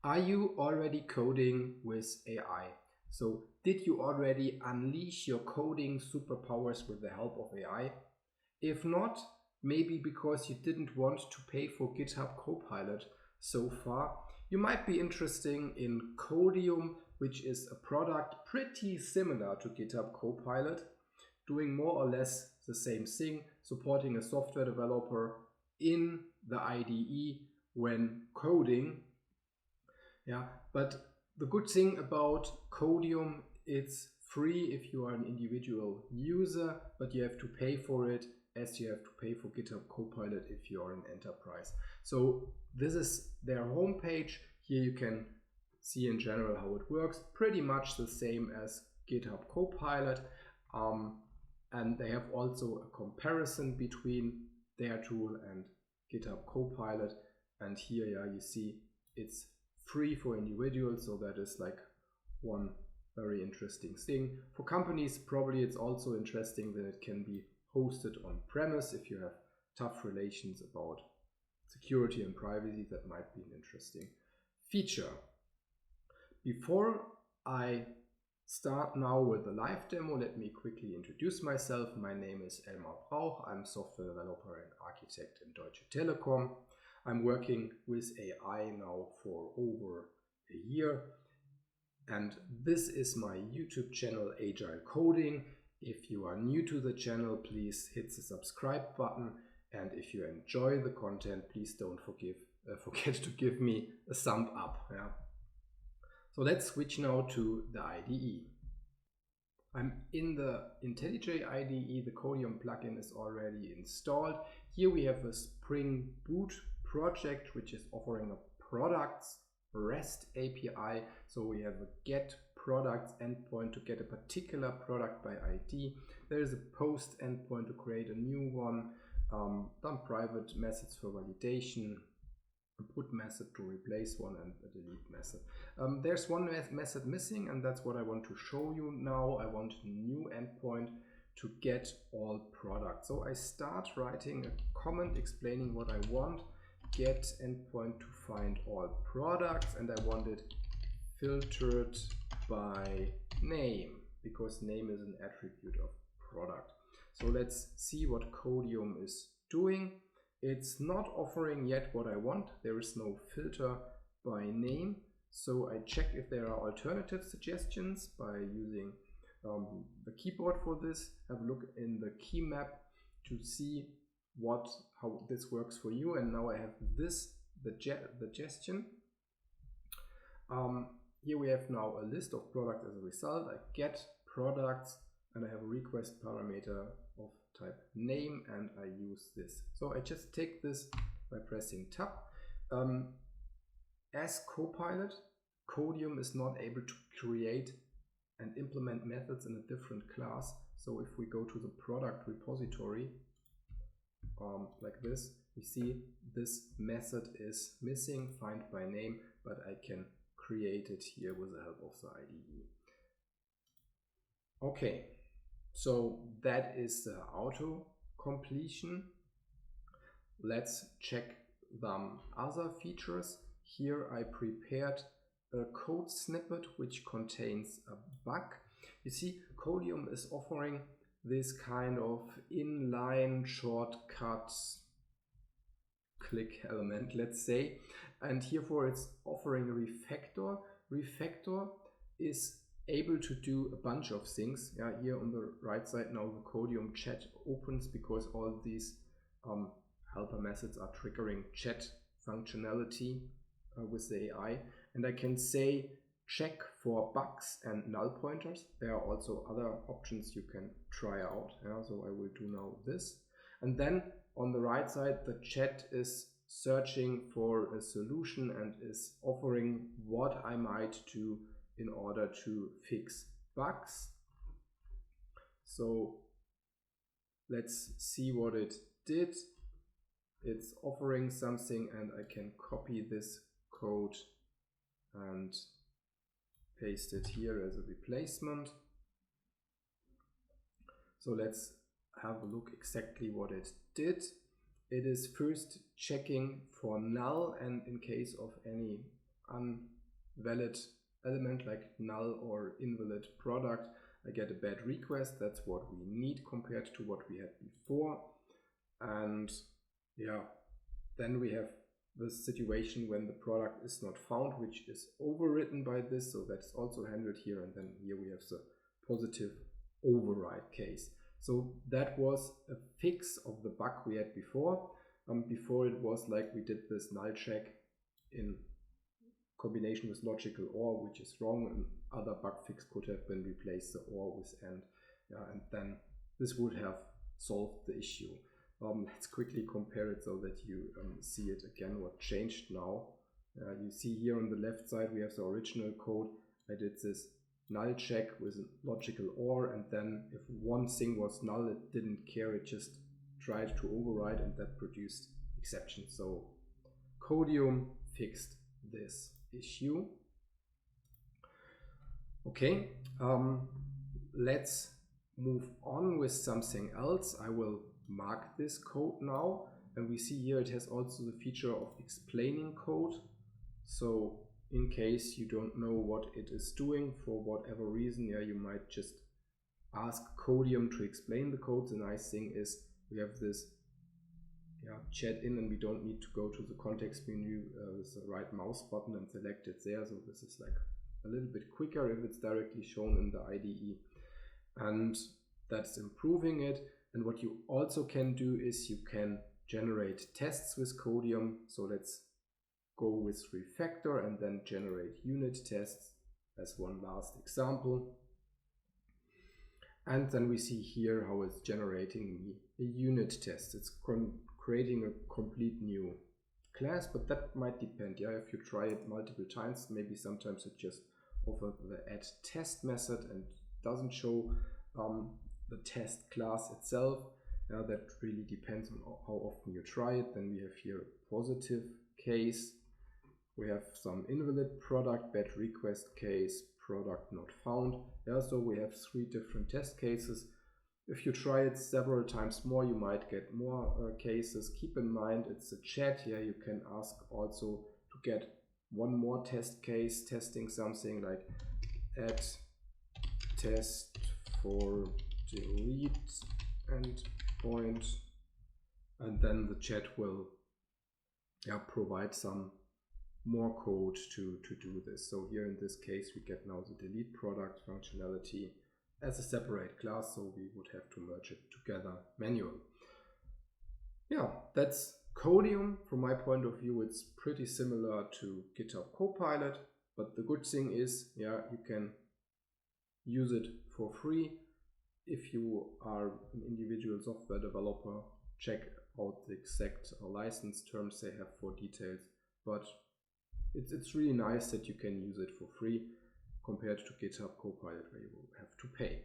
Are you already coding with AI? So did you already unleash your coding superpowers with the help of AI? If not, maybe because you didn't want to pay for GitHub Copilot so far, you might be interested in Codium, which is a product pretty similar to GitHub Copilot, doing more or less the same thing, supporting a software developer in the IDE when coding. Yeah, but the good thing about Codium, it's free if you are an individual user, but you have to pay for it as you have to pay for GitHub Copilot if you are an enterprise. So this is their homepage. Here you can see in general how it works, pretty much the same as GitHub Copilot. And they have also a comparison between their tool and GitHub Copilot. And here, yeah, you see it's free for individuals, so that is like one very interesting thing. For companies, probably it's also interesting that it can be hosted on premise. If you have tough relations about security and privacy, that might be an interesting feature. Before I start now with the live demo, let me quickly introduce myself. My name is Elmar Brauch. I'm software developer and architect in Deutsche Telekom. I'm working with AI now for over a year, and this is my YouTube channel, Agile Coding. If you are new to the channel, please hit the subscribe button, and if you enjoy the content, please don't forget to give me a thumb up. Yeah. So let's switch now to the IDE. I'm in the IntelliJ IDE. The Codium plugin is already installed. Here we have a Spring Boot project which is offering a products REST API. So we have a get products endpoint to get a particular product by ID. There is a post endpoint to create a new one, some private methods for validation, a put method to replace one, and a delete method. There's one method missing, and that's what I want to show you now. I want a new endpoint to get all products. So I start writing a comment explaining what I want. Get endpoint to find all products, and I want it filtered by name, because name is an attribute of product. So let's see what Codium is doing. It's not offering yet what I want. There is no filter by name. So I check if there are alternative suggestions by using the keyboard for this. Have a look in the key map to see how this works for you. And now I have this, the suggestion. Here we have now a list of products as a result. I get products, and I have a request parameter of type name, and I use this. So I just take this by pressing tab. As Copilot, Codium is not able to create and implement methods in a different class. So if we go to the product repository, like this, we see this method is missing, find by name, but I can create it here with the help of the IDE. Okay, so that is the auto completion. Let's check the other features. Here I prepared a code snippet which contains a bug. You see, Codium is offering this kind of inline shortcut click element, let's say, and herefore it's offering a refactor. Refactor is able to do a bunch of things. Yeah, here on the right side now the Codium chat opens because all these helper methods are triggering chat functionality with the AI, and I can say check for bugs and null pointers. There are also other options you can try out. Yeah, so I will do now this, and then on the right side the chat is searching for a solution and is offering what I might do in order to fix bugs. So let's see what it did. It's offering something, and I can copy this code and paste it here as a replacement. So let's have a look exactly what it did. It is first checking for null, and in case of any invalid element like null or invalid product, I get a bad request. That's what we need compared to what we had before. And yeah, then we have this situation when the product is not found, which is overwritten by this, so that's also handled here. And then here we have the positive override case. So that was a fix of the bug we had before. Before it was like we did this null check in combination with logical OR, which is wrong, and other bug fix could have been replace the OR with AND, and then this would have solved the issue. Let's quickly compare it so that you see it again, what changed now. You see here on the left side we have the original code. I did this null check with a logical OR, and then if one thing was null, it didn't care, it just tried to override, and that produced exception. So Codium fixed this issue. Okay, let's move on with something else. I will mark this code now, and we see here it has also the feature of explaining code. So in case you don't know what it is doing for whatever reason, you might just ask Codium to explain the code. The nice thing is we have this chat in, and we don't need to go to the context menu with the right mouse button and select it there. So this is like a little bit quicker if it's directly shown in the IDE, and that's improving it. And what you also can do is you can generate tests with Codium. So let's go with refactor and then generate unit tests as one last example. And then we see here how it's generating me a unit test. It's creating a complete new class, but that might depend. If you try it multiple times, maybe sometimes it just offers the add test method and doesn't show the test class itself. That really depends on how often you try it. Then we have here a positive case. We have some invalid product, bad request case, product not found. So we have 3 different test cases. If you try it several times more, you might get more cases. Keep in mind it's a chat. You can ask also to get one more test case, testing something like add test for delete endpoint, and then the chat will provide some more code to do this. So here in this case we get now the delete product functionality as a separate class, so we would have to merge it together manually. That's Codium. From my point of view, it's pretty similar to GitHub Copilot, but the good thing is you can use it for free. If you are an individual software developer, check out the exact license terms they have for details, but it's really nice that you can use it for free compared to GitHub Copilot where you will have to pay.